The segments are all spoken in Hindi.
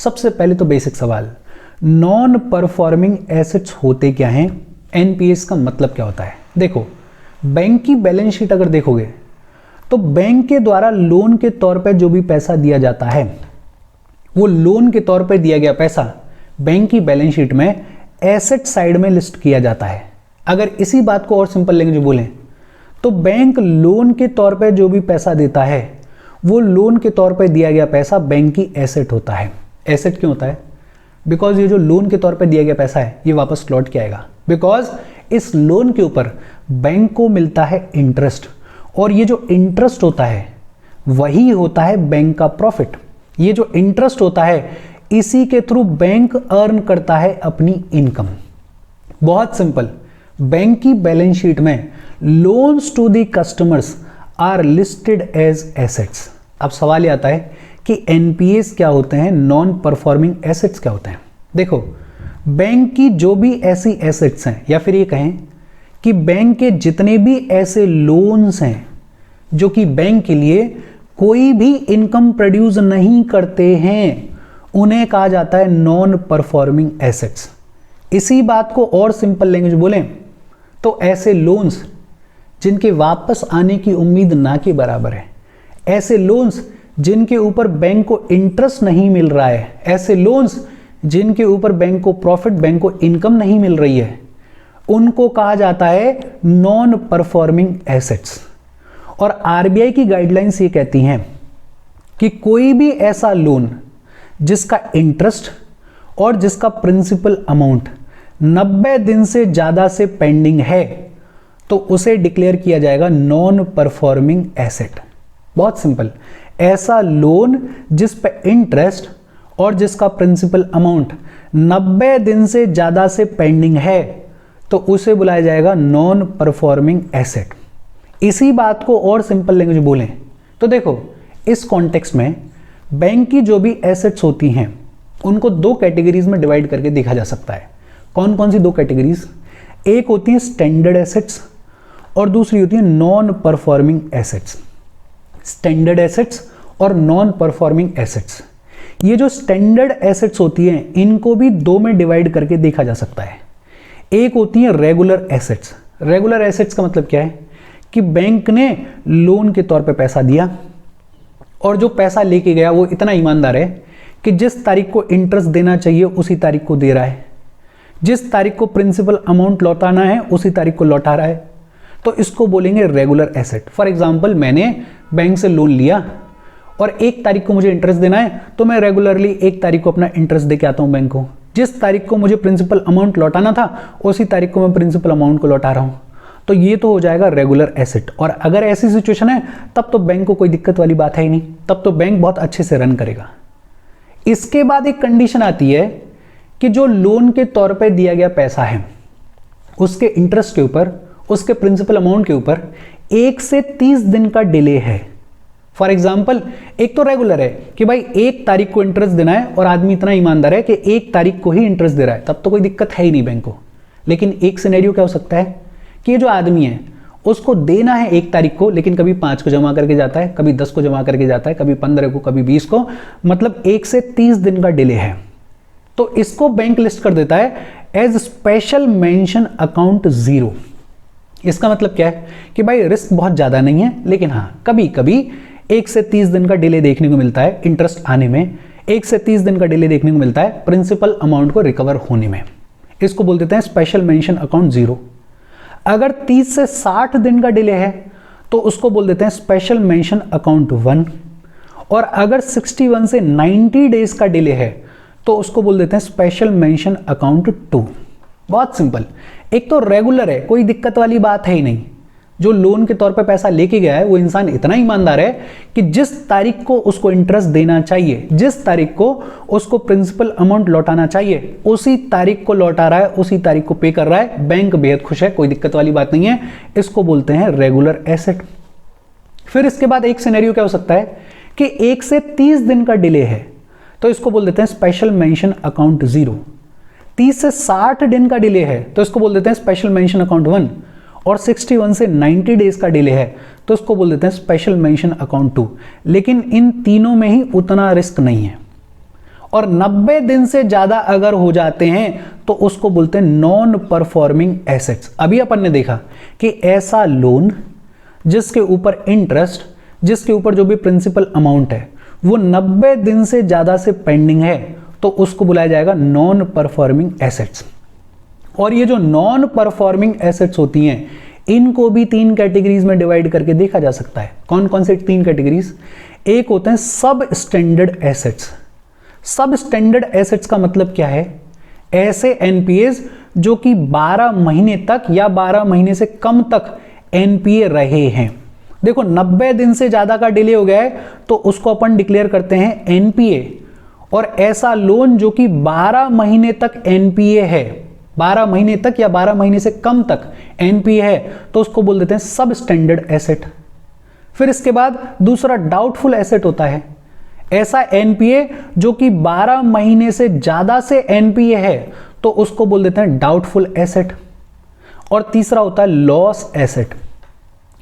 सबसे पहले तो बेसिक सवाल, नॉन परफॉर्मिंग एसेट्स होते क्या हैं, एनपीएस का मतलब क्या होता है। देखो, बैंक की बैलेंस शीट अगर देखोगे तो बैंक के द्वारा लोन के तौर पर जो भी पैसा दिया जाता है, वो लोन के तौर पर दिया गया पैसा बैंक की बैलेंस शीट में एसेट साइड में लिस्ट किया जाता है। अगर इसी बात को और सिंपल लैंग्वेज में बोलें तो बैंक लोन के तौर पर जो भी पैसा देता है, वो लोन के तौर पर दिया गया पैसा बैंक की एसेट होता है। एसेट क्यों होता है? बिकॉज ये जो लोन के तौर पर दिया गया पैसा है, ये वापस लौट के आएगा, बिकॉज इस लोन के ऊपर बैंक को मिलता है इंटरेस्ट, और ये जो इंटरेस्ट होता है वही होता है बैंक का प्रॉफिट। ये जो इंटरेस्ट होता है, इसी के थ्रू बैंक अर्न करता है अपनी इनकम। बहुत सिंपल, बैंक की बैलेंस शीट में loans to the customers are listed as assets. अब सवाल ये आता है कि एनपीएस क्या होते हैं, नॉन परफॉर्मिंग एसेट्स क्या होते हैं। देखो, बैंक की जो भी ऐसी एसेट्स हैं, या फिर ये कहें कि बैंक के जितने भी ऐसे लोन्स हैं जो कि बैंक के लिए कोई भी इनकम प्रोड्यूस नहीं करते हैं, उन्हें कहा जाता है नॉन परफॉर्मिंग एसेट्स। इसी बात को और सिंपल लैंग्वेज बोलें तो ऐसे लोन्स जिनके वापस आने की उम्मीद ना के बराबर है, ऐसे लोन्स जिनके ऊपर बैंक को इंटरेस्ट नहीं मिल रहा है, ऐसे लोन्स जिनके ऊपर बैंक को प्रॉफिट, बैंक को इनकम नहीं मिल रही है, उनको कहा जाता है नॉन परफॉर्मिंग एसेट्स। और आरबीआई की गाइडलाइंस ये कहती हैं कि कोई भी ऐसा लोन जिसका इंटरेस्ट और जिसका प्रिंसिपल अमाउंट 90 दिन से ज़्यादा से पेंडिंग है, तो उसे डिक्लेयर किया जाएगा नॉन परफॉर्मिंग एसेट। बहुत सिंपल, ऐसा लोन जिस पे इंटरेस्ट और जिसका प्रिंसिपल अमाउंट 90 दिन से ज़्यादा से पेंडिंग है, तो उसे बुलाया जाएगा नॉन परफॉर्मिंग एसेट। इसी बात को और सिंपल लैंग्वेज में बोलें तो देखो, इस कॉन्टेक्स्ट में बैंक की जो भी एसेट्स होती हैं उनको दो कैटेगरीज में डिवाइड करके देखा जा सकता है। कौन कौन सी दो कैटेगरीज? एक होती है स्टैंडर्ड एसेट्स और दूसरी होती है non performing assets. Standard assets और नॉन परफॉर्मिंग एसेट्स, ये जो स्टैंडर्ड एसेट्स होती हैं, इनको भी दो में डिवाइड करके देखा जा सकता है। एक होती है रेगुलर एसेट्स। रेगुलर एसेट्स का मतलब क्या है कि बैंक ने लोन के तौर पे पैसा दिया और जो पैसा लेके गया वो इतना ईमानदार है कि जिस तारीख को इंटरेस्ट देना चाहिए उसी तारीख को दे रहा है, जिस तारीख को प्रिंसिपल अमाउंट लौटाना है उसी तारीख को लौटा रहा है, तो इसको बोलेंगे रेगुलर एसेट। फॉर एग्जांपल, मैंने बैंक से लोन लिया और 1 तारीख को मुझे इंटरेस्ट देना है, तो मैं रेगुलरली 1 तारीख को अपना इंटरेस्ट दे के आता हूँ बैंक को। जिस तारीख को मुझे प्रिंसिपल अमाउंट लौटाना था उसी तारीख को मैं प्रिंसिपल अमाउंट को लौटा रहा हूँ, तो ये तो हो जाएगा रेगुलर एसेट। और अगर ऐसी सिचुएशन है तब तो बैंक को कोई दिक्कत वाली बात है ही नहीं, तब तो बैंक बहुत अच्छे से रन करेगा। इसके बाद एक कंडीशन आती है कि जो लोन के तौर पे दिया गया पैसा है, उसके इंटरेस्ट के ऊपर, उसके प्रिंसिपल अमाउंट के ऊपर 1 से 30 दिन का डिले है। फॉर एग्जाम्पल, एक तो रेगुलर है कि भाई 1 तारीख को इंटरेस्ट देना है और आदमी इतना ईमानदार है कि 1 तारीख को ही इंटरेस्ट दे रहा है, तब तो कोई दिक्कत है ही नहीं बैंक को। लेकिन एक सिनेरियो क्या हो सकता है कि ये जो आदमी है उसको देना है 1 तारीख को, लेकिन कभी 5 को जमा करके जाता है, कभी 10 को जमा करके जाता है, कभी 15 को, कभी 20 को, मतलब 1 से 30 दिन का डिले है। तो इसको बैंक लिस्ट कर देता है एज स्पेशल मेंशन अकाउंट 0। इसका मतलब क्या है कि भाई रिस्क बहुत ज़्यादा नहीं है, लेकिन हाँ कभी कभी 1 से 30 दिन का डिले देखने को मिलता है इंटरेस्ट आने में, 1 से 30 दिन का डिले देखने को मिलता है प्रिंसिपल अमाउंट को रिकवर होने में। इसको बोल देते हैं स्पेशल मेंशन अकाउंट 0। अगर 30 से 60 दिन का डिले है तो उसको बोल देते हैं स्पेशल मेंशन अकाउंट 1। और अगर 61 से 90 डेज का डिले है तो उसको बोल देते हैं स्पेशल मेंशन अकाउंट 2। बहुत सिंपल, एक तो रेगुलर है, कोई दिक्कत वाली बात है ही नहीं। जो लोन के तौर पे पैसा लेके गया है वो इंसान इतना ईमानदार है कि जिस तारीख को उसको इंटरेस्ट देना चाहिए, जिस तारीख को उसको प्रिंसिपल अमाउंट लौटाना चाहिए, उसी तारीख को लौटा रहा है, उसी तारीख को पे कर रहा है। बैंक बेहद खुश है, कोई दिक्कत वाली बात नहीं है। इसको बोलते हैं रेगुलर एसेट। फिर इसके बाद एक सिनेरियो क्या हो सकता है कि 1 से 30 दिन का डिले है, तो इसको बोल देते हैं स्पेशल मेंशन अकाउंट 0। 30 से 60 दिन का डिले है तो इसको बोल देते हैं स्पेशल मेंशन अकाउंट 1। और 61 से 90 डेज का डिले है तो इसको बोल देते हैं स्पेशल मेंशन अकाउंट 2। लेकिन इन तीनों में ही उतना रिस्क नहीं है। और 90 दिन से ज्यादा अगर हो जाते हैं तो उसको बोलते हैं नॉन परफॉर्मिंग एसेट्स। अभी अपन ने देखा कि ऐसा लोन जिसके ऊपर इंटरेस्ट, जिसके ऊपर जो भी प्रिंसिपल अमाउंट है वो 90 दिन से ज्यादा से पेंडिंग है तो उसको बुलाया जाएगा नॉन परफॉर्मिंग एसेट्स। और ये जो नॉन परफॉर्मिंग एसेट्स होती हैं इनको भी 3 कैटेगरीज में डिवाइड करके देखा जा सकता है। कौन कौन से 3 कैटेगरीज? एक होते हैं सब स्टैंडर्ड एसेट्स। सब स्टैंडर्ड एसेट्स का मतलब क्या है? ऐसे एनपीएस जो कि 12 महीने तक या 12 महीने से कम तक एनपीए रहे हैं। देखो 90 दिन से ज्यादा का डिले हो गया है तो उसको अपन डिक्लेयर करते हैं एनपीए। और ऐसा लोन जो कि 12 महीने तक एनपीए है, 12 महीने तक या 12 महीने से कम तक एनपीए है तो उसको बोल देते हैं सब स्टैंडर्ड एसेट। फिर इसके बाद दूसरा डाउटफुल एसेट होता है। ऐसा एनपीए जो कि 12 महीने से ज्यादा से एनपीए है तो उसको बोल देते हैं डाउटफुल एसेट। और तीसरा होता है लॉस एसेट।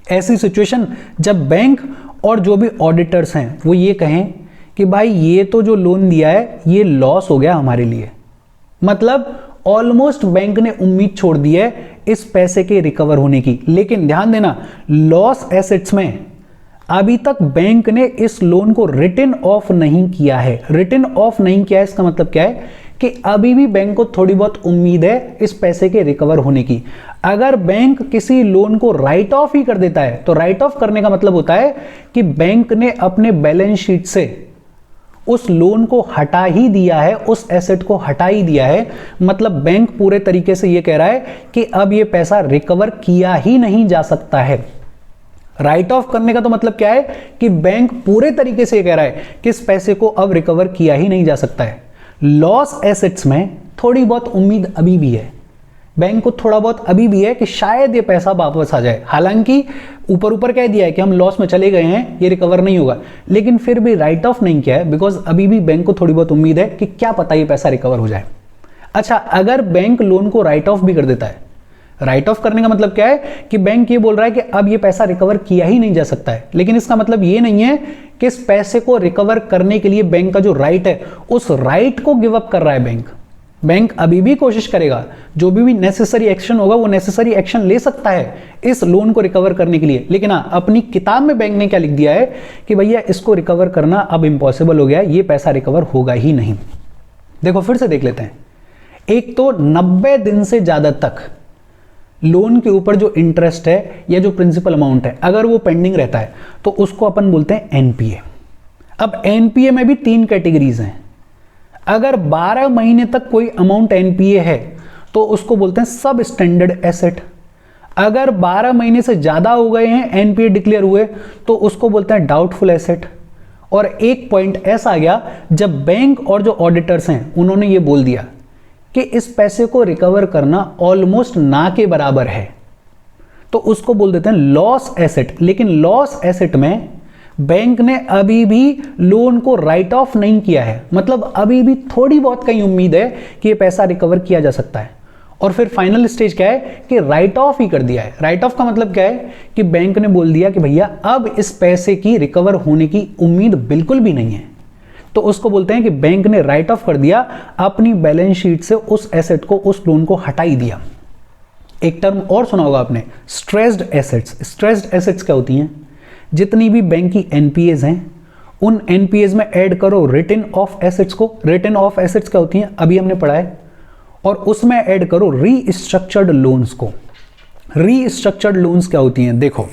ऐसी सिचुएशन जब बैंक और जो भी ऑडिटर्स हैं वो ये कहें कि भाई ये तो जो लोन दिया है ये लॉस हो गया हमारे लिए, मतलब ऑलमोस्ट बैंक ने उम्मीद छोड़ दी है इस पैसे के रिकवर होने की। लेकिन ध्यान देना, लॉस एसेट्स में अभी तक बैंक ने इस लोन को रिटन ऑफ नहीं किया है। रिटन ऑफ नहीं किया है इसका मतलब क्या है कि अभी भी बैंक को थोड़ी बहुत उम्मीद है इस पैसे के रिकवर होने की। अगर बैंक किसी लोन को राइट ऑफ ही कर देता है तो राइट ऑफ करने का मतलब होता है कि बैंक ने अपने बैलेंस शीट से उस लोन को हटा ही दिया है, उस एसेट को हटा ही दिया है। मतलब बैंक पूरे तरीके से यह कह रहा है कि अब यह पैसा रिकवर किया ही नहीं जा सकता है। राइट ऑफ करने का तो मतलब क्या है कि बैंक पूरे तरीके से यह कह रहा है कि इस पैसे को अब रिकवर किया ही नहीं जा सकता है। लॉस एसेट्स में थोड़ी बहुत उम्मीद अभी भी है, बैंक को थोड़ा बहुत अभी भी है कि शायद ये पैसा वापस आ जाए। हालांकि ऊपर ऊपर कह दिया है कि हम लॉस में चले गए हैं, ये रिकवर नहीं होगा, लेकिन फिर भी राइट ऑफ नहीं किया है बिकॉज अभी भी बैंक को थोड़ी बहुत उम्मीद है कि क्या पता ये पैसा रिकवर हो जाए। अच्छा, अगर बैंक लोन को राइट ऑफ भी कर देता है, राइट ऑफ करने का मतलब क्या है कि बैंक ये बोल रहा है कि अब ये पैसा रिकवर किया ही नहीं जा सकता है, लेकिन इसका मतलब ये नहीं है कि इस पैसे को रिकवर करने के लिए बैंक का जो राइट है उस राइट को गिव अप कर रहा है बैंक। बैंक अभी भी कोशिश करेगा, जो भी नेसेसरी एक्शन होगा वो नेसेसरी एक्शन ले सकता है इस लोन को रिकवर करने के लिए। लेकिन हाँ, अपनी किताब में बैंक ने क्या लिख दिया है कि भैया इसको रिकवर करना अब इम्पॉसिबल हो गया है, ये पैसा रिकवर होगा ही नहीं। देखो फिर से देख लेते हैं। एक तो 90 दिन से ज्यादा तक लोन के ऊपर जो इंटरेस्ट है या जो प्रिंसिपल अमाउंट है अगर वो पेंडिंग रहता है तो उसको अपन बोलते हैं एनपीए। अब एनपीए में भी 3 कैटेगरीज हैं। अगर 12 महीने तक कोई अमाउंट एनपीए है तो उसको बोलते हैं सब स्टैंडर्ड एसेट। अगर 12 महीने से ज्यादा हो गए हैं एनपीए डिक्लेयर हुए तो उसको बोलते हैं डाउटफुल एसेट। और एक पॉइंट ऐसा आ गया जब बैंक और जो ऑडिटर्स हैं उन्होंने ये बोल दिया कि इस पैसे को रिकवर करना ऑलमोस्ट ना के बराबर है तो उसको बोल देते हैं लॉस एसेट। लेकिन लॉस एसेट में बैंक ने अभी भी लोन को राइट ऑफ नहीं किया है, मतलब अभी भी थोड़ी बहुत कहीं उम्मीद है कि ये पैसा रिकवर किया जा सकता है। और फिर फाइनल स्टेज क्या है कि राइट ऑफ ही कर दिया है। राइट ऑफ का मतलब क्या है कि बैंक ने बोल दिया कि भैया अब इस पैसे की रिकवर होने की उम्मीद बिल्कुल भी नहीं है, तो उसको बोलते हैं कि बैंक ने राइट ऑफ कर दिया, अपनी बैलेंस शीट से उस एसेट को, उस लोन को हटा ही दिया। एक टर्म और सुना होगा आपने, स्ट्रेस्ड एसेट्स। स्ट्रेस्ड एसेट्स क्या होती हैं? जितनी भी बैंक की एनपीएज हैं उन एनपीएज में ऐड करो रिटन ऑफ एसेट्स को। रिटन ऑफ एसेट्स क्या होती हैं अभी हमने पढ़ा है, और उसमें ऐड करो रीस्ट्रक्चर्ड लोन्स को। रीस्ट्रक्चर्ड लोन्स क्या होती हैं? देखो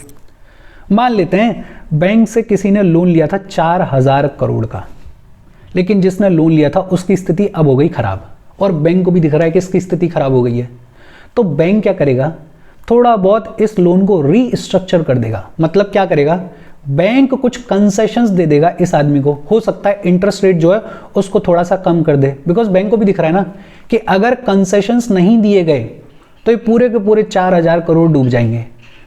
मान लेते हैं बैंक से किसी ने लोन लिया था 4000 करोड़ का, लेकिन जिसने लोन लिया था उसकी स्थिति अब हो गई खराब और बैंक को भी दिख रहा है कि इसकी स्थिति खराब हो गई है। तो बैंक क्या करेगा? थोड़ा बहुत इस लोन को रीस्ट्रक्चर कर देगा। मतलब क्या करेगा? बैंक कुछ कंसेशंस दे देगा इस आदमी को। हो सकता है इंटरेस्ट रेट जो है उसको थोड़ा सा कम कर दे, बिकॉज बैंक को भी दिख रहा है ना कि अगर कंसेशंस नहीं दिए गए तो ये पूरे के पूरे 4000 करोड़ डूब जाएंगे।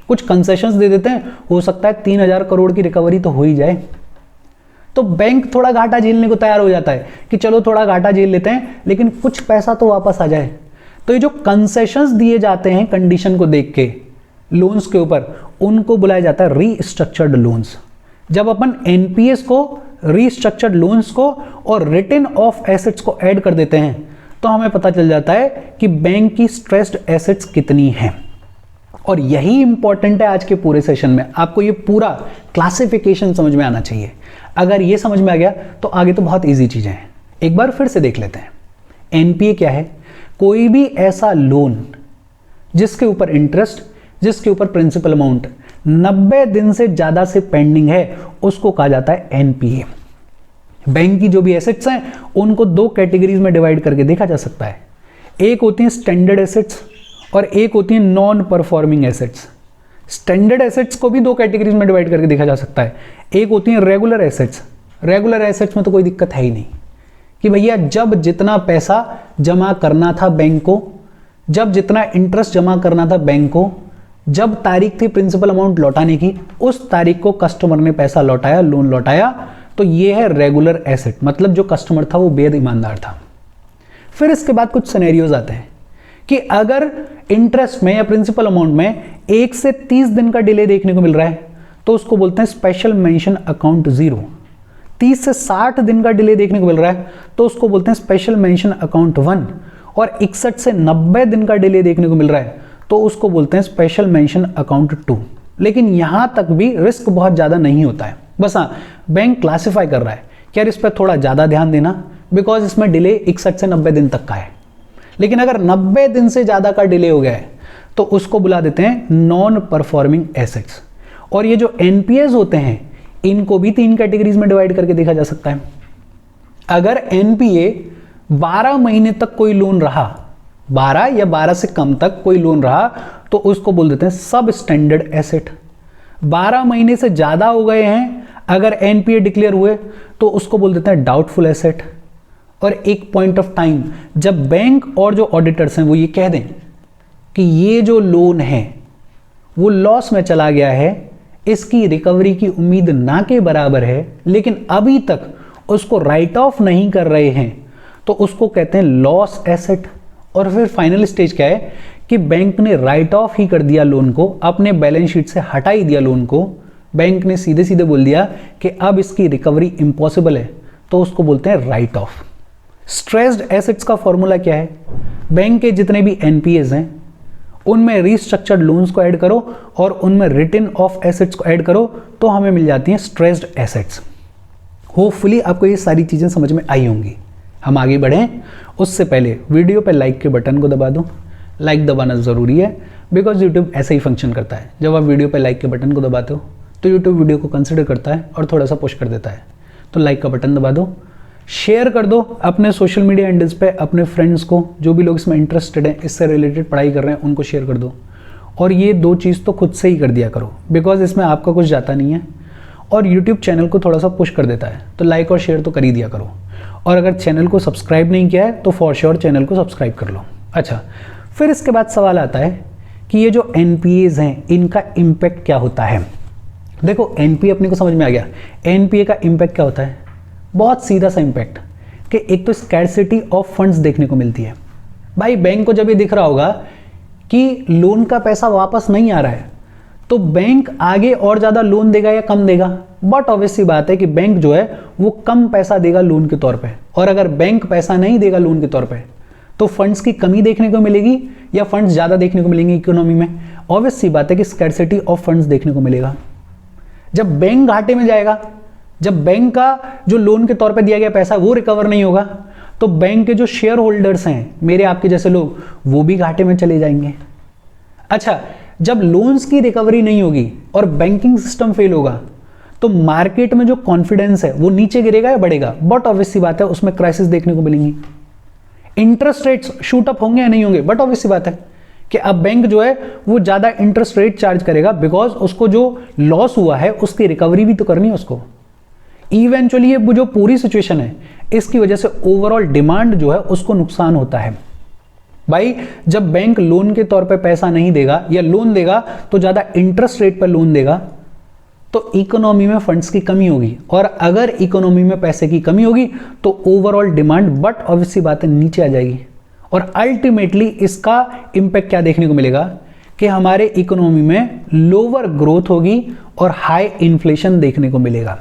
कुछ कंसेशंस दे देते हैं, हो सकता है 3000 करोड़ की रिकवरी तो हो ही जाए। तो बैंक थोड़ा घाटा झेलने को तैयार हो जाता है कि चलो थोड़ा घाटा झेल लेते हैं लेकिन कुछ पैसा तो वापस आ जाए। तो ये जो कंसेशंस दिए जाते हैं कंडीशन को देख के लोन्स के ऊपर, उनको बुलाया जाता है रीस्ट्रक्चर्ड लोन्स। जब अपन एनपीएस को रीस्ट्रक्चर्ड लोन्स को और रिटर्न ऑफ एसेट्स को ऐड कर देते हैं तो हमें पता चल जाता है कि बैंक की स्ट्रेस्ड एसेट्स कितनी हैं। और यही इंपॉर्टेंट है आज के पूरे सेशन में, आपको ये पूरा क्लासिफिकेशन समझ में आना चाहिए। अगर ये समझ में आ गया तो आगे तो बहुत ईजी चीजें हैं। एक बार फिर से देख लेते हैं। एनपीए क्या है? कोई भी ऐसा लोन जिसके ऊपर इंटरेस्ट, जिसके ऊपर प्रिंसिपल अमाउंट 90 दिन से ज्यादा से पेंडिंग है, उसको कहा जाता है एनपीए। बैंक की जो भी एसेट्स हैं उनको दो कैटेगरीज में डिवाइड करके देखा जा सकता है। एक होती है स्टैंडर्ड एसेट्स और एक होती है non performing assets. Standard assets को भी दो कैटेगरीज में डिवाइड करके देखा जा सकता है। एक होती है रेगुलर एसेट्स। रेगुलर एसेट्स में तो कोई दिक्कत है ही नहीं कि भैया जब जितना पैसा जमा करना था बैंक को, जब जितना इंटरेस्ट जमा करना था बैंक को, जब तारीख थी प्रिंसिपल अमाउंट लौटाने की, उस तारीख को कस्टमर ने पैसा लौटाया, लोन लौटाया, तो ये है रेगुलर एसेट, मतलब जो कस्टमर था वो बेहद ईमानदार था। फिर इसके बाद कुछ सिनेरियोज आते हैं कि अगर इंटरेस्ट में या प्रिंसिपल अमाउंट में 1 से 30 दिन का डिले देखने को मिल रहा है तो उसको बोलते हैं स्पेशल मेंशन अकाउंट 0। 30 से 60 दिन का डिले देखने को मिल रहा है तो उसको बोलते हैं स्पेशल मेंशन अकाउंट 1। और 61 से 90 दिन का डिले देखने को मिल रहा है तो उसको बोलते हैं स्पेशल मेंशन अकाउंट 2। लेकिन यहां तक भी रिस्क बहुत ज्यादा नहीं होता है। बस हाँ, बैंक क्लासिफाई कर रहा है कि यार इस पर थोड़ा ज्यादा ध्यान देना, बिकॉज इसमें डिले 61 से 90 दिन तक का है। लेकिन अगर 90 दिन से ज्यादा का डिले हो गया है तो उसको बुला देते हैं नॉन परफॉर्मिंग एसेट्स। और ये जो एनपीएस होते हैं इनको भी 3 कैटेगरीज में डिवाइड करके देखा जा सकता है। अगर एनपीए 12 महीने तक कोई लोन रहा, 12 या 12 से कम तक कोई लोन रहा तो उसको बोल देते हैं सब स्टैंडर्ड एसेट। 12 महीने से ज्यादा हो गए हैं अगर एनपीए डिक्लेयर हुए तो उसको बोल देते हैं डाउटफुल एसेट। और एक पॉइंट ऑफ टाइम जब बैंक और जो ऑडिटर्स हैं वो ये कह दें कि ये जो लोन है वो लॉस में चला गया है, इसकी रिकवरी की उम्मीद ना के बराबर है, लेकिन अभी तक उसको राइट ऑफ नहीं कर रहे हैं, तो उसको कहते हैं लॉस एसेट। और फिर फाइनल स्टेज क्या है कि बैंक ने राइट ऑफ ही कर दिया लोन को, अपने बैलेंस शीट से हटा ही दिया लोन को। बैंक ने सीधे सीधे बोल दिया कि अब इसकी रिकवरी इम्पॉसिबल है, तो उसको बोलते हैं राइट ऑफ। स्ट्रेस्ड एसेट्स का फॉर्मूला क्या है? बैंक के जितने भी एनपीएस हैं उनमें रीस्ट्रक्चर्ड लोन्स को ऐड करो और उनमें रिटर्न ऑफ एसेट्स को ऐड करो तो हमें मिल जाती हैं स्ट्रेस्ड एसेट्स। होपफुली आपको ये सारी चीजें समझ में आई होंगी। हम आगे बढ़ें उससे पहले वीडियो पे लाइक के बटन को दबा दो। लाइक दबाना ज़रूरी है बिकॉज यूट्यूब ऐसे ही फंक्शन करता है। जब आप वीडियो पे लाइक के बटन को दबाते हो तो यूट्यूब वीडियो को कंसिडर करता है और थोड़ा सा पुश कर देता है। तो लाइक का बटन दबा दो, शेयर कर दो अपने सोशल मीडिया हैंडल्स पे, अपने फ्रेंड्स को, जो भी लोग इसमें इंटरेस्टेड हैं, इससे रिलेटेड पढ़ाई कर रहे हैं, उनको शेयर कर दो। और ये 2 चीज़ तो खुद से ही कर दिया करो बिकॉज इसमें आपका कुछ जाता नहीं है और यूट्यूब चैनल को थोड़ा सा पुश कर देता है। तो लाइक और शेयर तो कर ही दिया करो। और अगर चैनल को सब्सक्राइब नहीं किया है तो फॉर श्योर चैनल को सब्सक्राइब कर लो। अच्छा, फिर इसके बाद सवाल आता है कि ये जो एनपीएज हैं इनका इम्पैक्ट क्या होता है। देखो, एनपीए अपने को समझ में आ गया। एनपीए का इम्पैक्ट क्या होता है? बहुत सीधा सा इम्पैक्ट कि एक तो स्कैर्सिटी ऑफ फंड्स देखने को मिलती है। भाई बैंक को जब ये दिख रहा होगा कि लोन का पैसा वापस नहीं आ रहा है तो बैंक आगे और ज़्यादा लोन देगा या कम देगा? बट ऑब्वियस सी बात है कि बैंक जो है वो कम पैसा देगा लोन के तौर पे। और अगर बैंक पैसा नहीं देगा लोन के तौर पे तो फंड्स की कमी देखने को मिलेगी या फंड्स ज़्यादा देखने को मिलेंगे इकोनॉमी में? ऑब्वियस सी बात है कि स्कैर्सिटी ऑफ फंड्स देखने को मिलेगा। जब बैंक घाटे में जाएगा, जब बैंक का जो लोन के तौर पे दिया गया पैसा वो रिकवर नहीं होगा तो बैंक के जो शेयर होल्डर्स हैं, मेरे आपके जैसे लोग, वो भी घाटे में चले जाएंगे। अच्छा, जब लोन्स की रिकवरी नहीं होगी और बैंकिंग सिस्टम फेल होगा तो मार्केट में जो कॉन्फिडेंस है वो नीचे गिरेगा या बढ़ेगा? बट ऑब्वियस सी बात है उसमें क्राइसिस देखने को मिलेंगी। इंटरेस्ट रेट्स शूट अप होंगे या नहीं होंगे? बट ऑब्वियस सी बात है कि अब बैंक जो है वो ज्यादा इंटरेस्ट रेट चार्ज करेगा बिकॉज उसको जो लॉस हुआ है उसकी रिकवरी भी तो करनी है उसको। इवेंचुअली ये जो पूरी सिचुएशन है इसकी वजह से ओवरऑल डिमांड जो है उसको नुकसान होता है। भाई, जब बैंक लोन के तौर पे पैसा नहीं देगा या लोन देगा तो ज्यादा इंटरेस्ट रेट पर लोन देगा तो इकोनॉमी में फंड्स की कमी होगी। और अगर इकोनॉमी में पैसे की कमी होगी तो ओवरऑल डिमांड, बट ऑब्वियसली बात है, नीचे आ जाएगी। और अल्टीमेटली इसका इंपैक्ट क्या देखने को मिलेगा कि हमारे इकोनॉमी में लोअर ग्रोथ होगी और हाई इन्फ्लेशन देखने को मिलेगा।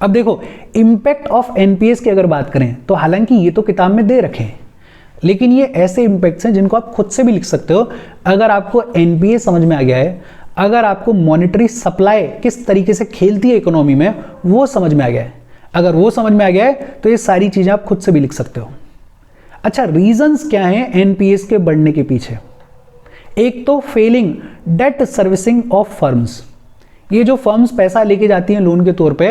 अब देखो, इंपैक्ट ऑफ एनपीएस की अगर बात करें तो हालांकि ये तो किताब में दे रखे हैं, लेकिन ये ऐसे इंपैक्ट्स हैं जिनको आप खुद से भी लिख सकते हो। अगर आपको एनपीएस समझ में आ गया है, अगर आपको मॉनेटरी सप्लाई किस तरीके से खेलती है इकोनॉमी में वो समझ में आ गया है, अगर वो समझ में आ गया है तो ये सारी चीजें आप खुद से भी लिख सकते हो। अच्छा, रीजंस क्या हैं एनपीएस के बढ़ने के पीछे? एक तो failing debt servicing of firms. ये जो फर्म्स पैसा लेके जाती हैं लोन के तौर पे,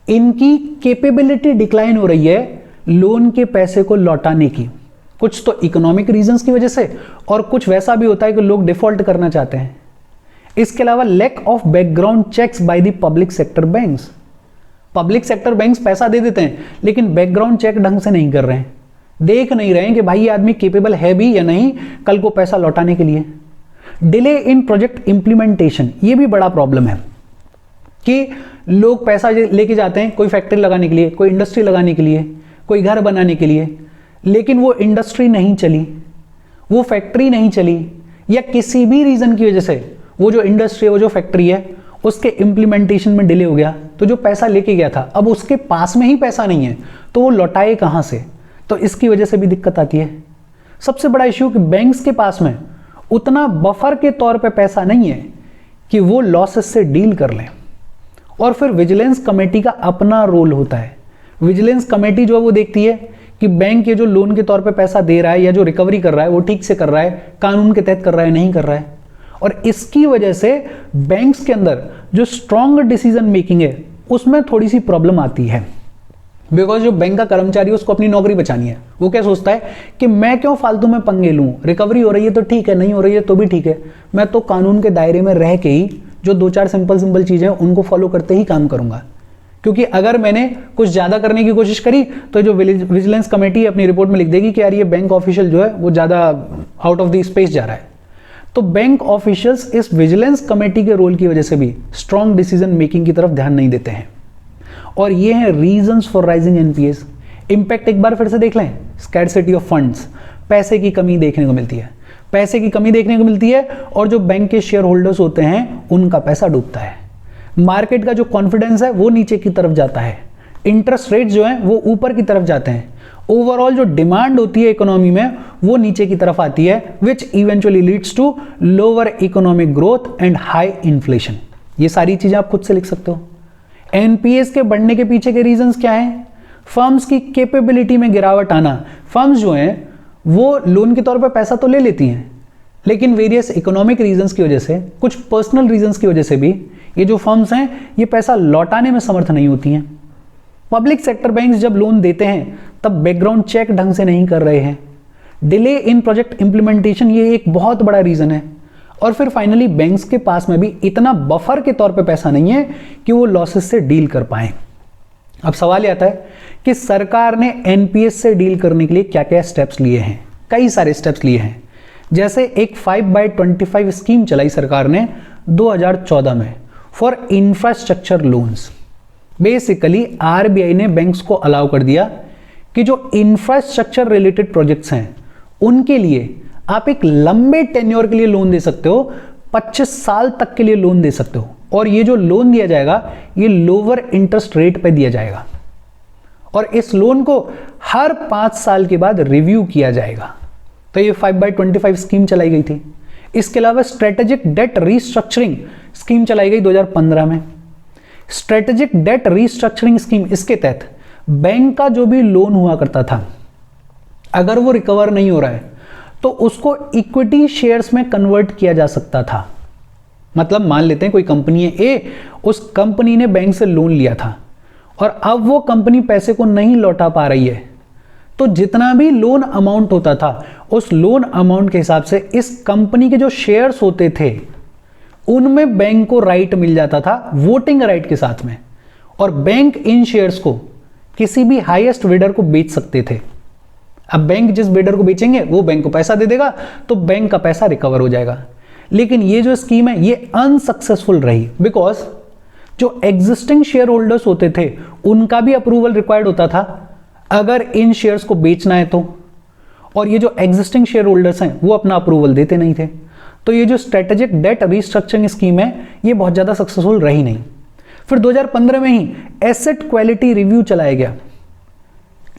इनकी कैपेबिलिटी डिक्लाइन हो रही है लोन के पैसे को लौटाने की। कुछ तो इकोनॉमिक रीजंस की वजह से, और कुछ वैसा भी होता है कि लोग डिफॉल्ट करना चाहते हैं। इसके अलावा lack of background checks by the public sector banks. Public sector banks पैसा दे देते हैं लेकिन बैकग्राउंड चेक ढंग से नहीं कर रहे हैं, देख नहीं रहे हैं कि भाई ये आदमी केपेबल है भी या नहीं कल को पैसा लौटाने के लिए। डिले इन प्रोजेक्ट इंप्लीमेंटेशन, ये भी बड़ा प्रॉब्लम है कि लोग पैसा लेके जाते हैं कोई फैक्ट्री लगाने के लिए, कोई इंडस्ट्री लगाने के लिए, कोई घर बनाने के लिए, लेकिन वो इंडस्ट्री नहीं चली, वो फैक्ट्री नहीं चली, या किसी भी रीजन की वजह से वो जो इंडस्ट्री है, वो जो फैक्ट्री है, उसके इंप्लीमेंटेशन में डिले हो गया। तो जो पैसा लेके गया था अब उसके पास में ही पैसा नहीं है, तो वो लौटाए कहां से? तो इसकी वजह से भी दिक्कत आती है। सबसे बड़ा इश्यू कि बैंक्स के पास में उतना बफर के तौर पे पैसा नहीं है कि वो लॉसेस से डील कर लें। और फिर विजिलेंस कमेटी का अपना रोल होता है। विजिलेंस कमेटी जो है वो देखती है कि बैंक ये जो लोन के तौर पे पैसा दे रहा है या जो रिकवरी कर रहा है वो ठीक से कर रहा है, कानून के तहत कर रहा है, नहीं कर रहा है। और इसकी वजह से बैंक्स के अंदर जो स्ट्रॉन्ग डिसीजन मेकिंग है उसमें थोड़ी सी प्रॉब्लम आती है। बिकॉज जो बैंक का कर्मचारी है उसको अपनी नौकरी बचानी है। वो क्या सोचता है कि मैं क्यों फालतू में पंगे लूं, रिकवरी हो रही है तो ठीक है, नहीं हो रही है तो भी ठीक है, मैं तो कानून के दायरे में रह के ही जो दो चार सिंपल चीजें हैं उनको फॉलो करते ही काम करूंगा। क्योंकि अगर मैंने कुछ ज्यादा करने की कोशिश करी तो जो विजिलेंस कमेटी अपनी रिपोर्ट में लिख देगी कि यार ये बैंक ऑफिशियल जो है वो ज्यादा आउट ऑफ द स्पेस जा रहा है। तो बैंक ऑफिशियल्स इस विजिलेंस कमेटी के रोल की वजह से भी स्ट्रॉन्ग डिसीजन मेकिंग की तरफ ध्यान नहीं देते हैं। और ये हैं reasons for rising NPS. Impact एक बार फिर से देख लें, स्कैर्सिटी ऑफ फंड्स, पैसे की कमी देखने को मिलती है, पैसे की कमी देखने को मिलती है, और जो बैंक के शेयर होल्डर्स होते हैं उनका पैसा डूबता है। मार्केट का जो कॉन्फिडेंस है वो नीचे की तरफ जाता है, इंटरेस्ट रेट जो है वो ऊपर की तरफ जाते हैं, ओवरऑल जो डिमांड होती है इकोनॉमी में वो नीचे की तरफ आती है, which eventually leads to lower economic growth and high inflation. ये सारी चीजें आप खुद से लिख सकते हो। एनपीएस के बढ़ने के पीछे के रीजंस क्या हैं? फर्म्स की कैपेबिलिटी में गिरावट आना। फर्म्स जो हैं वो लोन के तौर पर पैसा तो ले लेती हैं, लेकिन वेरियस इकोनॉमिक रीजंस की वजह से, कुछ पर्सनल रीजंस की वजह से भी ये जो फर्म्स हैं ये पैसा लौटाने में समर्थ नहीं होती हैं। पब्लिक सेक्टर बैंक्स जब लोन देते हैं तब बैकग्राउंड चेक ढंग से नहीं कर रहे हैं। डिले इन प्रोजेक्ट इंप्लीमेंटेशन ये एक बहुत बड़ा रीजन है। और फिर फाइनली बैंक्स के पास में भी इतना बफर के तौर पे पैसा नहीं है कि वो लॉसेस से डील कर पाए। अब सवाल आता है कि सरकार ने एनपीएस से डील करने के लिए क्या क्या स्टेप्स लिए हैं? कई सारे स्टेप्स लिए हैं। जैसे एक 5/25 स्कीम चलाई सरकार ने 2014 में for infrastructure loans. Basically RBI ने बैंक्स को अलाउ कर दिया कि जो इंफ्रास्ट्रक्चर रिलेटेड प्रोजेक्ट्स हैं उनके लिए आप एक लंबे टेन्योर के लिए लोन दे सकते हो, 25 साल तक के लिए लोन दे सकते हो, और ये जो लोन दिया जाएगा ये लोअर इंटरेस्ट रेट पे दिया जाएगा, और इस लोन को हर 5 साल के बाद रिव्यू किया जाएगा। तो ये 5/25 स्कीम चलाई गई थी। इसके अलावा स्ट्रेटेजिक डेट रीस्ट्रक्चरिंग स्कीम चलाई गई 2015 में। स्ट्रेटेजिक डेट रीस्ट्रक्चरिंग स्कीम, इसके तहत बैंक का जो भी लोन हुआ करता था अगर वो रिकवर नहीं हो रहा है तो उसको इक्विटी शेयर्स में कन्वर्ट किया जा सकता था। मतलब मान लेते हैं कोई कंपनी है ए, उस कंपनी ने बैंक से लोन लिया था और अब वो कंपनी पैसे को नहीं लौटा पा रही है, तो जितना भी लोन अमाउंट होता था उस लोन अमाउंट के हिसाब से इस कंपनी के जो शेयर्स होते थे उनमें बैंक को राइट मिल जाता था, वोटिंग राइट के साथ में, और बैंक इन शेयर्स को किसी भी हाईएस्ट बिडर को बेच सकते थे। अब बैंक जिस बिडर को बेचेंगे वो बैंक को पैसा दे देगा, तो बैंक का पैसा रिकवर हो जाएगा। लेकिन ये जो स्कीम है ये अनसक्सेसफुल रही, बिकॉज जो एग्जिस्टिंग शेयर होल्डर्स होते थे उनका भी अप्रूवल रिक्वायर्ड होता था अगर इन शेयर्स को बेचना है तो, और ये जो एग्जिस्टिंग शेयर होल्डर्स हैं वो अपना अप्रूवल देते नहीं थे। तो ये जो स्ट्रेटेजिक डेट रीस्ट्रक्चरिंग स्कीम है ये बहुत ज़्यादा सक्सेसफुल रही नहीं। फिर 2015 में ही एसेट क्वालिटी रिव्यू चलाया गया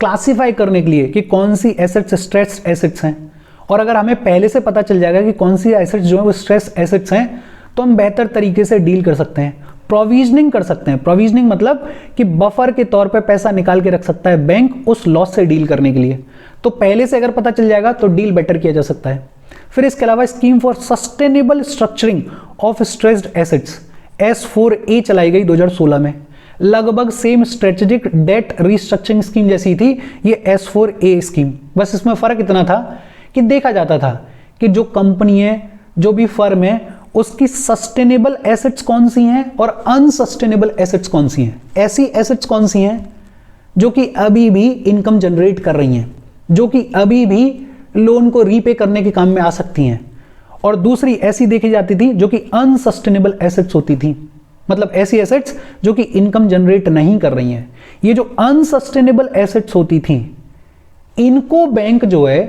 क्लासिफाई करने के लिए कि कौन सी एसेट्स स्ट्रेस्ड एसेट्स हैं, और अगर हमें पहले से पता चल जाएगा कि कौन सी एसेट्स जो है वो स्ट्रेस एसेट्स हैं तो हम बेहतर तरीके से डील कर सकते हैं, प्रोविजनिंग कर सकते हैं। प्रोविजनिंग मतलब कि बफर के तौर पे पैसा निकाल के रख सकता है बैंक उस लॉस से डील करने के लिए, तो पहले से अगर पता चल जाएगा तो डील बेटर किया जा सकता है। फिर इसके अलावा scheme for sustainable structuring of stressed assets S4A चलाई गई 2016 में, लगभग same strategic debt restructuring scheme जैसी थी ये S4A स्कीम, बस इसमें फर्क इतना था कि देखा जाता था कि जो कंपनी है, जो भी फर्म है, उसकी सस्टेनेबल एसेट्स कौन सी हैं और अनसस्टेनेबल एसेट्स कौन सी हैं। ऐसी एसेट्स कौन सी हैं जो कि अभी भी इनकम जनरेट कर रही हैं, जो कि अभी भी लोन को रीपे करने के काम में आ सकती हैं, और दूसरी ऐसी देखी जाती थी जो कि अनसस्टेनेबल एसेट्स होती थी, मतलब ऐसी एसेट्स जो कि इनकम जनरेट नहीं कर रही हैं। ये जो अनसस्टेनेबल एसेट्स होती थी इनको बैंक जो है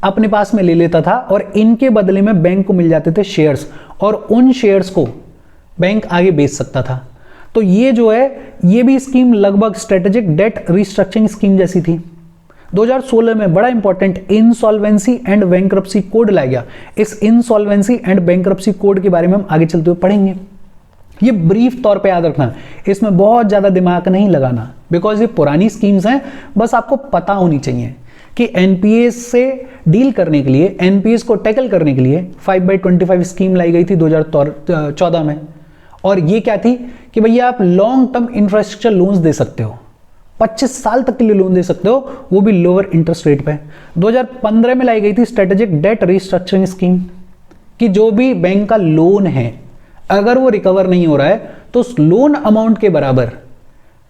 अपने पास में ले लेता था और इनके बदले में बैंक को मिल जाते थे शेयर्स, और उन शेयर्स को बैंक आगे बेच सकता था। तो ये जो है ये भी स्कीम लगभग स्ट्रेटेजिक डेट रिस्ट्रक्चरिंग स्कीम जैसी थी। 2016 में बड़ा important insolvency and bankruptcy code लाया गया। इस इंसॉल्वेंसी एंड बैंक्रप्सी कोड के बारे में हम आगे चलते हुए पढ़ेंगे। ये ब्रीफ तौर पे याद रखना, इसमें बहुत ज्यादा दिमाग नहीं लगाना, बिकॉज ये पुरानी स्कीम्स हैं, बस आपको पता होनी चाहिए कि एनपीएस से डील करने के लिए, एनपीएस को टैकल करने के लिए 5/25 स्कीम लाई गई थी 2014 में। और ये क्या थी कि भैया आप लॉन्ग टर्म इंफ्रास्ट्रक्चर लोन्स दे सकते हो, 25 साल तक के लिए लोन दे सकते हो, वो भी लोअर इंटरेस्ट रेट पे। 2015 में लाई गई थी स्ट्रेटेजिक डेट रिस्ट्रक्चरिंग स्कीम कि जो भी बैंक का लोन है अगर वो रिकवर नहीं हो रहा है तो उस लोन अमाउंट के बराबर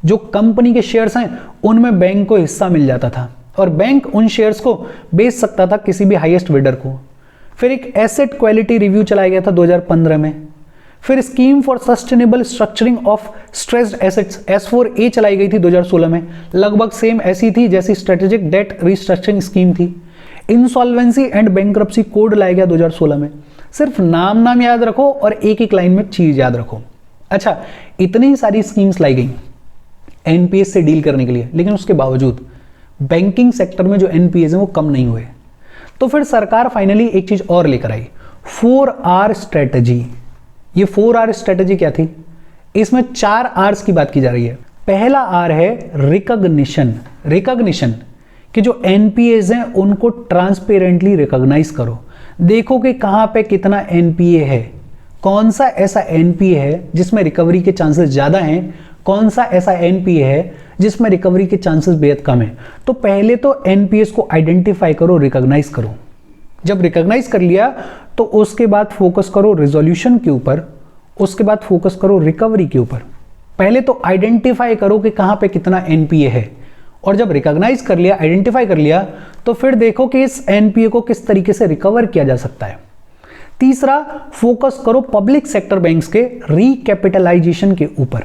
जो कंपनी के शेयर्स हैं उनमें बैंक को हिस्सा मिल जाता था और बैंक उन शेयर्स को बेच सकता था किसी भी हाईएस्ट बिडर को। फिर एक एसेट क्वालिटी रिव्यू चलाया गया था 2015 में। फिर scheme for sustainable structuring of stressed assets S4A चलाई गई थी 2016 में, लगभग सेम ऐसी थी जैसी स्ट्रेटेजिक डेट रिस्ट्रक्चरिंग स्कीम थी। इंसॉल्वेंसी एंड बैंक्रप्सी कोड लाया गया 2016 में। सिर्फ नाम याद रखो और एक एक लाइन में चीज याद रखो। अच्छा, इतनी सारी स्कीम्स लाई गई एनपीएस से डील करने के लिए, लेकिन उसके बावजूद बैंकिंग सेक्टर में जो एनपीएस हैं वो कम नहीं हुए। तो फिर सरकार फाइनली एक चीज और लेकर आई, 4R स्ट्रेटजी। ये 4R स्ट्रेटजी क्या थी? इसमें 4 R's की बात की जा रही है। पहला R है रिकॉग्निशन। रिकॉग्निशन कि जो एनपीएस हैं उनको ट्रांसपेरेंटली रिकॉग्नाइज करो, देखो कि कहां पे कितना एनपीए है, कौन सा ऐसा एनपीए है जिसमें रिकवरी के चांसेस ज्यादा हैं, कौन सा ऐसा एनपीए है जिसमें रिकवरी के चांसेस बेहद कम है। तो पहले तो एनपीएस को आइडेंटिफाई करो, रिकॉग्नाइज करो। जब रिकॉग्नाइज कर लिया तो उसके बाद फोकस करो रिजोल्यूशन के ऊपर, उसके बाद फोकस करो रिकवरी के ऊपर। पहले तो आइडेंटिफाई करो कि कहां पे कितना एनपीए है, और जब रिकॉग्नाइज कर लिया, आइडेंटिफाई कर लिया, तो फिर देखो कि इस एनपीए को किस तरीके से रिकवर किया जा सकता है। तीसरा, फोकस करो पब्लिक सेक्टर बैंक्स के रिकैपिटलाइजेशन के ऊपर।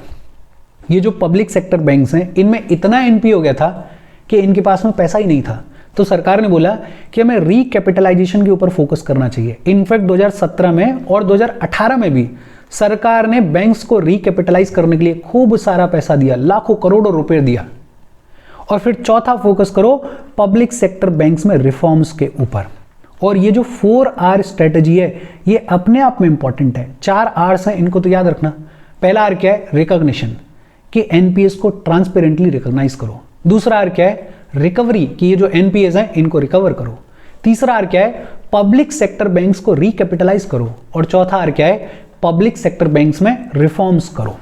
ये जो पब्लिक सेक्टर बैंक्स हैं इनमें इतना एनपीए हो गया था कि इनके पास में पैसा ही नहीं था, तो सरकार ने बोला कि हमें रिकैपिटलाइजेशन के ऊपर फोकस करना चाहिए। इनफैक्ट 2017 में और 2018 में भी सरकार ने बैंक्स को रिकैपिटलाइज करने के लिए खूब सारा पैसा दिया, लाखों करोड़ों रुपए दिया। और फिर चौथा, फोकस करो पब्लिक सेक्टर बैंक्स में रिफॉर्म्स के ऊपर। और ये जो 4R स्ट्रेटजी है ये अपने आप में इंपॉर्टेंट है। 4 R's हैं, इनको तो याद रखना। पहला R क्या है? रिकॉग्निशन कि एनपीएस को ट्रांसपेरेंटली रिकॉग्नाइज करो। दूसरा R क्या है? रिकवरी कि ये जो एनपीएस हैं इनको रिकवर करो। तीसरा R क्या है? पब्लिक सेक्टर बैंक्स को रिकैपिटलाइज करो। और चौथा R क्या है? पब्लिक सेक्टर बैंक्स में रिफॉर्म्स करो।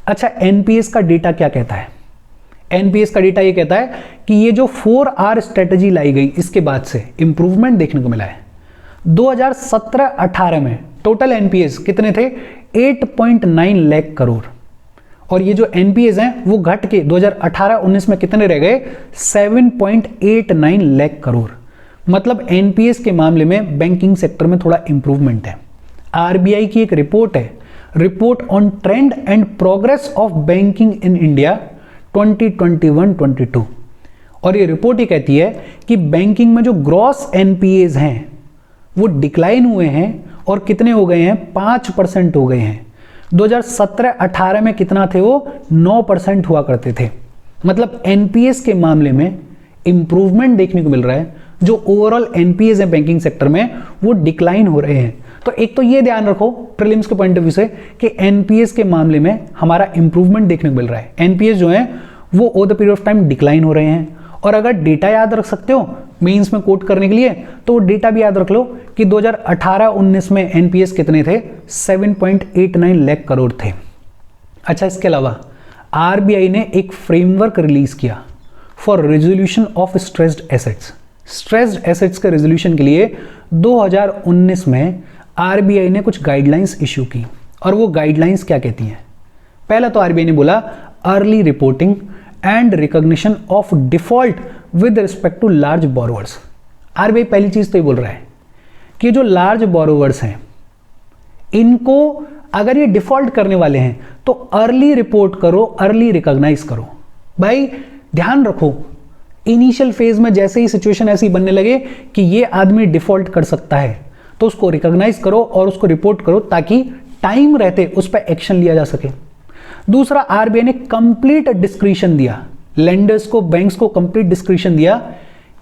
अच्छा, एनपीएस का डेटा क्या कहता है? एनपीएस का डेटा ये कहता है कि ये जो 4R स्ट्रेटजी लाई गई इसके बाद से इंप्रूवमेंट देखने को मिला है। 2017-18 में टोटल एनपीएस कितने थे? 8.9 लाख करोड़। और ये जो एनपीएस हैं वो घट के 2018-19 में कितने रह गए? 7.89 लाख करोड़। मतलब एनपीएस के मामले में बैंकिंग सेक्टर में थोड़ा इंप्रूवमेंट है। आरबीआई की एक रिपोर्ट है, report on trend and progress of banking in India 2021-22, और ये रिपोर्ट ये कहती है कि बैंकिंग में जो ग्रॉस एनपीएस हैं वो डिक्लाइन हुए हैं और कितने हो गए हैं? 5% हो गए हैं। 2017-18 में कितना थे वो 9% हुआ करते थे। मतलब एनपीएस के मामले में इंप्रूवमेंट देखने को मिल रहा है। जो ओवरऑल एनपीएस है बैंकिंग सेक्टर में वो डिक्लाइन हो रहे हैं। तो एक तो ये ध्यान रखो प्रीलिम्स के पॉइंट ऑफ व्यू से कि एनपीएस के मामले में हमारा इंप्रूवमेंट देखने को मिल रहा है। एनपीएस जो है वो over the period of time decline हो रहे हैं। और अगर डेटा याद रख सकते हो मेंस में कोट करने के लिए तो वो डेटा भी याद रख लो कि 2018-19 में एनपीएस कितने थे, 7.89 लाख करोड़ थे। अच्छा, इसके अलावा आरबीआई ने एक फ्रेमवर्क रिलीज किया for resolution of stressed assets. Stressed assets के रेजोल्यूशन के लिए 2019 में आरबीआई ने कुछ गाइडलाइंस इशू की। और वो गाइडलाइंस क्या कहती हैं? पहला तो आरबीआई ने बोला early reporting and recognition of default with respect to large borrowers. RBI पहली चीज तो ये बोल रहा है कि जो लार्ज बोरोवर्स हैं इनको अगर ये डिफॉल्ट करने वाले हैं तो अर्ली रिपोर्ट करो, अर्ली रिकॉग्नाइज करो। भाई ध्यान रखो, इनिशियल फेज में जैसे ही सिचुएशन ऐसी बनने लगे कि ये आदमी डिफॉल्ट कर सकता है तो उसको रिकॉग्नाइज करो और उसको रिपोर्ट करो ताकि टाइम रहते उस पर एक्शन लिया जा सके। दूसरा, आरबीआई ने कंप्लीट डिस्क्रिशन दिया लेंडर्स को, बैंक्स को कंप्लीट डिस्क्रिशन दिया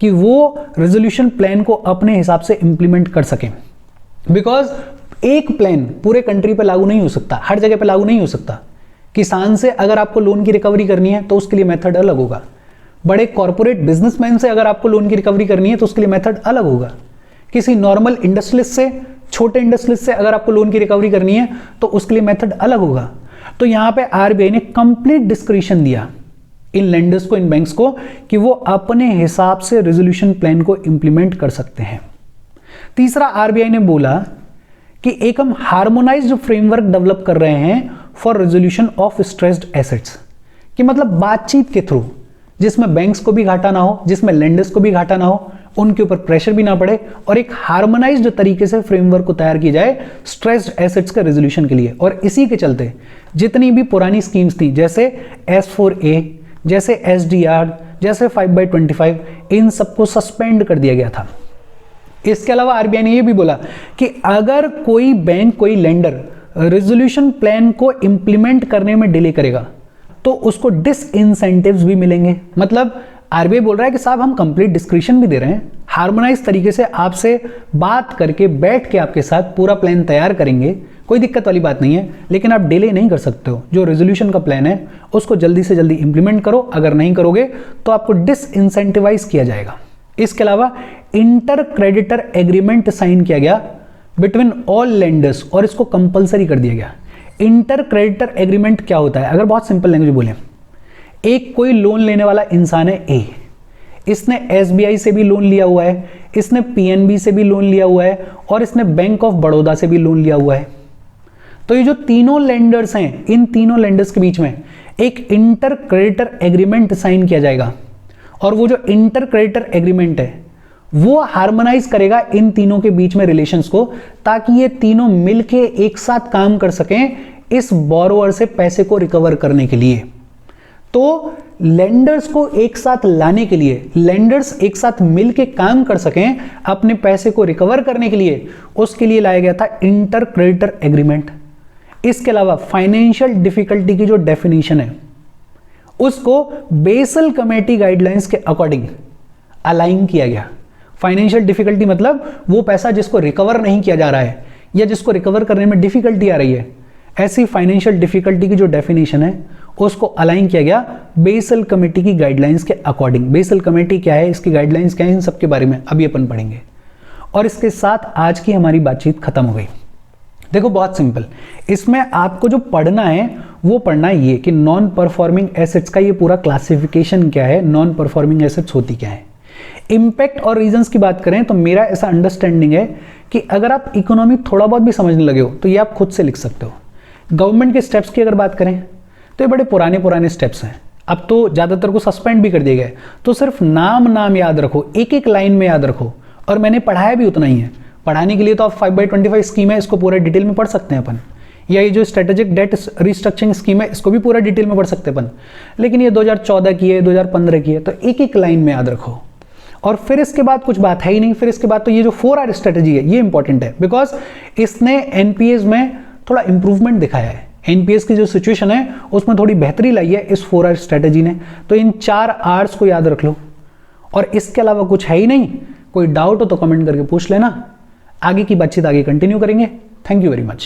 कि वो रेजोल्यूशन प्लान को अपने हिसाब से इंप्लीमेंट कर सकें। बिकॉज एक प्लान पूरे कंट्री पे लागू नहीं हो सकता, हर जगह पे लागू नहीं हो सकता। किसान से अगर आपको लोन की रिकवरी करनी है तो उसके लिए मेथड अलग होगा। बड़े कॉर्पोरेट बिजनेसमैन से अगर आपको लोन की रिकवरी करनी है तो उसके लिए मेथड अलग होगा। किसी नॉर्मल इंडस्ट्रियलिस्ट से, छोटे इंडस्ट्रियलिस्ट से अगर आपको लोन की रिकवरी करनी है तो उसके लिए मेथड अलग होगा। तो यहां पे आरबीआई ने कंप्लीट डिस्क्रिशन दिया इन लेंडर्स को, इन बैंक्स को कि वो अपने हिसाब से रेजोल्यूशन प्लान को इंप्लीमेंट कर सकते हैं। तीसरा, आरबीआई ने बोला कि एक हम हार्मोनाइज्ड फ्रेमवर्क डेवलप कर रहे हैं for resolution of stressed assets, कि मतलब बातचीत के थ्रू जिसमें बैंक्स को भी घाटा ना हो, जिसमें लेंडर्स को भी घाटा ना हो, उनके ऊपर प्रेशर भी ना पड़े और एक हार्मोनाइज्ड तरीके से फ्रेमवर्क को तैयार की जाए स्ट्रेस्ड एसेट्स के रेजोल्यूशन के लिए। और इसी के चलते जितनी भी पुरानी स्कीम्स थी जैसे S4A, जैसे SDR, जैसे 5/25, इन सबको सस्पेंड कर दिया गया था। इसके अलावा आरबीआई ने यह भी बोला कि अगर कोई बैंक, कोई लेंडर रेजोल्यूशन प्लान को इंप्लीमेंट करने में डिले करेगा तो उसको डिसइंसेंटिव्स भी मिलेंगे। मतलब आरबीआई बोल रहा है कि साहब हम कंप्लीट डिस्क्रिशन भी दे रहे हैं, हार्मोनाइज तरीके से आपसे बात करके बैठ के आपके साथ पूरा प्लान तैयार करेंगे, कोई दिक्कत वाली बात नहीं है, लेकिन आप डिले नहीं कर सकते हो। जो रेजोल्यूशन का प्लान है उसको जल्दी से जल्दी इंप्लीमेंट करो, अगर नहीं करोगे तो आपको डिसइंसेंटिवाइज किया जाएगा। इसके अलावा इंटर क्रेडिटर एग्रीमेंट साइन किया गया बिटवीन ऑल लेंडर्स और इसको कंपलसरी कर दिया गया। इंटर क्रेडिटर एग्रीमेंट क्या होता है? अगर बहुत सिंपल लैंग्वेज बोले, एक कोई लोन लेने वाला इंसान है ए, इसने एसबीआई से भी लोन लिया हुआ है, इसने पीएनबी से भी लोन लिया हुआ है और इसने बैंक ऑफ बड़ौदा से भी लोन लिया हुआ है। तो ये जो तीनों लेंडर्स हैं, इन तीनों लेंडर्स के बीच में एक इंटर क्रेडिटर एग्रीमेंट साइन किया जाएगा और वो जो इंटर क्रेडिटर एग्रीमेंट है वो हार्मोनाइज करेगा इन तीनों के बीच में रिलेशंस को, ताकि ये तीनों मिलके एक साथ काम कर सकें इस बोरोवर से पैसे को रिकवर करने के लिए। तो लेंडर्स को एक साथ लाने के लिए, लेंडर्स एक साथ मिलके काम कर सकें अपने पैसे को रिकवर करने के लिए, उसके लिए लाया गया था इंटर क्रेडिटर एग्रीमेंट। इसके अलावा फाइनेंशियल डिफिकल्टी की जो डेफिनेशन है उसको बेसल कमेटी गाइडलाइंस के अकॉर्डिंग अलाइन किया गया। फाइनेंशियल डिफिकल्टी मतलब वो पैसा जिसको रिकवर नहीं किया जा रहा है या जिसको रिकवर करने में डिफिकल्टी आ रही है, ऐसी फाइनेंशियल डिफिकल्टी की जो डेफिनेशन है उसको अलाइन किया गया बेसल कमेटी की गाइडलाइंस के अकॉर्डिंग। बेसल कमेटी क्या है, इसकी गाइडलाइंस क्या है, इन सब के बारे में अभी अपन पढ़ेंगे। और इसके साथ आज की हमारी बातचीत खत्म हो गई। देखो बहुत सिंपल, इसमें आपको जो पढ़ना है वो पढ़ना है ये कि नॉन परफॉर्मिंग एसेट्स का ये पूरा क्लासिफिकेशन क्या है, नॉन परफॉर्मिंग एसेट्स होती क्या है। इंपैक्ट और रीजंस की बात करें तो मेरा ऐसा अंडरस्टैंडिंग है कि अगर आप इकोनॉमी थोड़ा बहुत भी समझने लगे हो तो ये आप खुद से लिख सकते हो। गवर्नमेंट के स्टेप्स की अगर बात करें तो ये बड़े पुराने स्टेप्स हैं, अब तो ज़्यादातर को सस्पेंड भी कर दिए गए। तो सिर्फ नाम याद रखो, एक एक लाइन में याद रखो, और मैंने पढ़ाया भी उतना ही है। पढ़ाने के लिए तो आप 5/25 स्कीम है, इसको पूरा डिटेल में पढ़ सकते हैं अपन, या ये जो स्ट्रेटेजिक डेट रिस्ट्रक्चरिंग स्कीम है इसको भी पूरा डिटेल में पढ़ सकते हैं अपन। लेकिन ये 2014 की है, 2015 की है, तो एक एक लाइन में याद रखो। और फिर इसके बाद कुछ बात है ही नहीं। फिर इसके बाद तो ये जो 4R स्ट्रेटेजी है ये इंपॉर्टेंट है, बिकॉज इसने एनपीएस में थोड़ा इंप्रूवमेंट दिखाया है। एनपीएस की जो सिचुएशन है उसमें थोड़ी बेहतरी लाई है इस 4R स्ट्रेटेजी ने। तो इन 4 Rs को याद रख लो, और इसके अलावा कुछ है ही नहीं। कोई डाउट हो तो कमेंट करके पूछ लेना, आगे की बातचीत आगे कंटिन्यू करेंगे। Thank you very much.